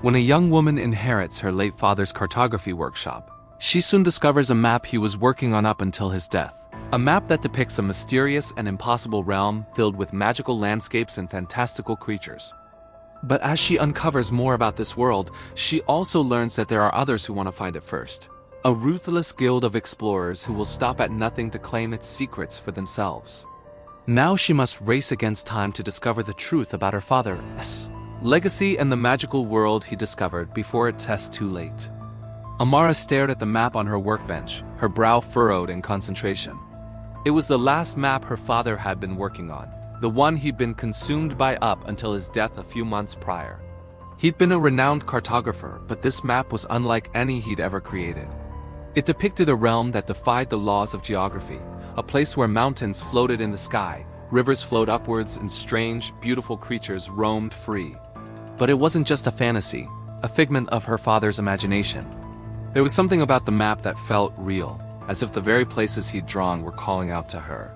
When a young woman inherits her late father's cartography workshop, she soon discovers a map he was working on up until his death. A map that depicts a mysterious and impossible realm filled with magical landscapes and fantastical creatures. But as she uncovers more about this world, she also learns that there are others who want to find it first. A ruthless guild of explorers who will stop at nothing to claim its secrets for themselves. Now she must race against time to discover the truth about her father's legacy and the magical world he discovered before it's too late. Amara stared at the map on her workbench, her brow furrowed in concentration. It was the last map her father had been working on, the one he'd been consumed by up until his death a few months prior. He'd been a renowned cartographer, but this map was unlike any he'd ever created. It depicted a realm that defied the laws of geography, a place where mountains floated in the sky, rivers flowed upwards, and strange, beautiful creatures roamed free. But it wasn't just a fantasy, a figment of her father's imagination. There was something about the map that felt real, as if the very places he'd drawn were calling out to her.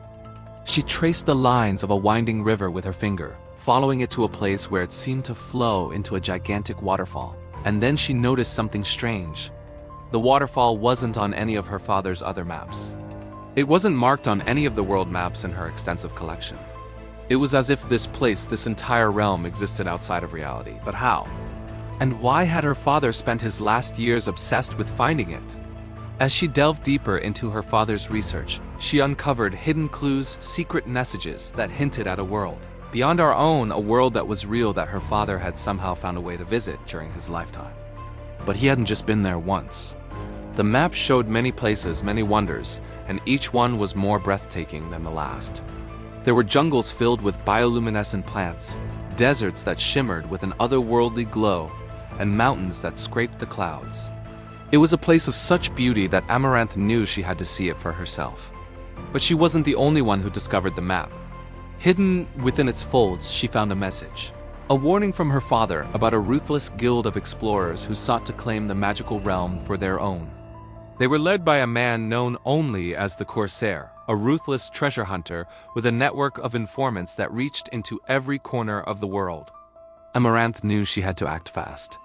She traced the lines of a winding river with her finger, following it to a place where it seemed to flow into a gigantic waterfall. And then she noticed something strange. The waterfall wasn't on any of her father's other maps. It wasn't marked on any of the world maps in her extensive collection. It was as if this place, this entire realm, existed outside of reality. But how? And why had her father spent his last years obsessed with finding it? As she delved deeper into her father's research, she uncovered hidden clues, secret messages that hinted at a world beyond our own, a world that was real that her father had somehow found a way to visit during his lifetime. But he hadn't just been there once. The map showed many places, many wonders, and each one was more breathtaking than the last. There were jungles filled with bioluminescent plants, deserts that shimmered with an otherworldly glow, and mountains that scraped the clouds. It was a place of such beauty that Amaranth knew she had to see it for herself. But she wasn't the only one who discovered the map. Hidden within its folds, she found a message. A warning from her father about a ruthless guild of explorers who sought to claim the magical realm for their own. They were led by a man known only as the Corsair, a ruthless treasure hunter with a network of informants that reached into every corner of the world. Amaranth knew she had to act fast.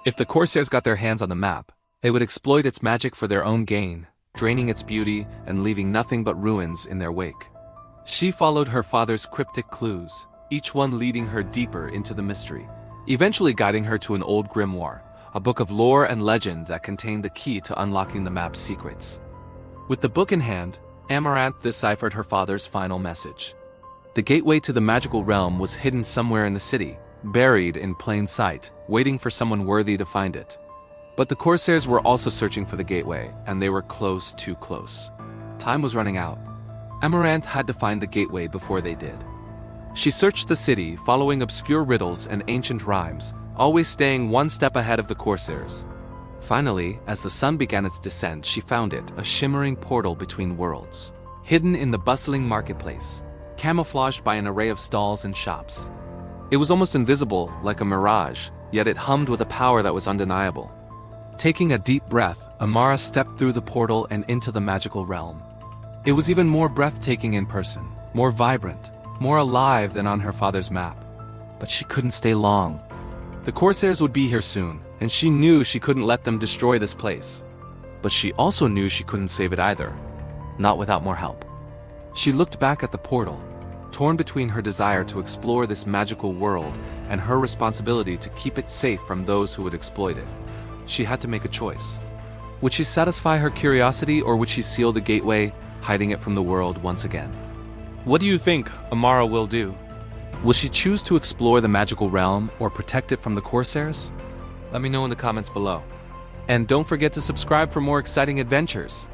If the Corsairs got their hands on the map, they would exploit its magic for their own gain, draining its beauty and leaving nothing but ruins in their wake. She followed her father's cryptic clues, each one leading her deeper into the mystery, eventually guiding her to an old grimoire, a book of lore and legend that contained the key to unlocking the map's secrets. With the book in hand, Amaranth deciphered her father's final message. The gateway to the magical realm was hidden somewhere in the city, buried in plain sight, waiting for someone worthy to find it. But the Corsairs were also searching for the gateway, and they were close, too close. Time was running out. Amaranth had to find the gateway before they did. She searched the city, following obscure riddles and ancient rhymes, always staying one step ahead of the Corsairs. Finally, as the sun began its descent, she found it, a shimmering portal between worlds, hidden in the bustling marketplace, camouflaged by an array of stalls and shops. It was almost invisible, like a mirage, yet it hummed with a power that was undeniable. Taking a deep breath, Amara stepped through the portal and into the magical realm. It was even more breathtaking in person, more vibrant, more alive than on her father's map. But she couldn't stay long. The Corsairs would be here soon, and she knew she couldn't let them destroy this place. But she also knew she couldn't save it either, not without more help. She looked back at the portal, torn between her desire to explore this magical world and her responsibility to keep it safe from those who would exploit it. She had to make a choice. Would she satisfy her curiosity, or would she seal the gateway, hiding it from the world once again? What do you think Amara will do? Will she choose to explore the magical realm or protect it from the Corsairs? Let me know in the comments below. And don't forget to subscribe for more exciting adventures.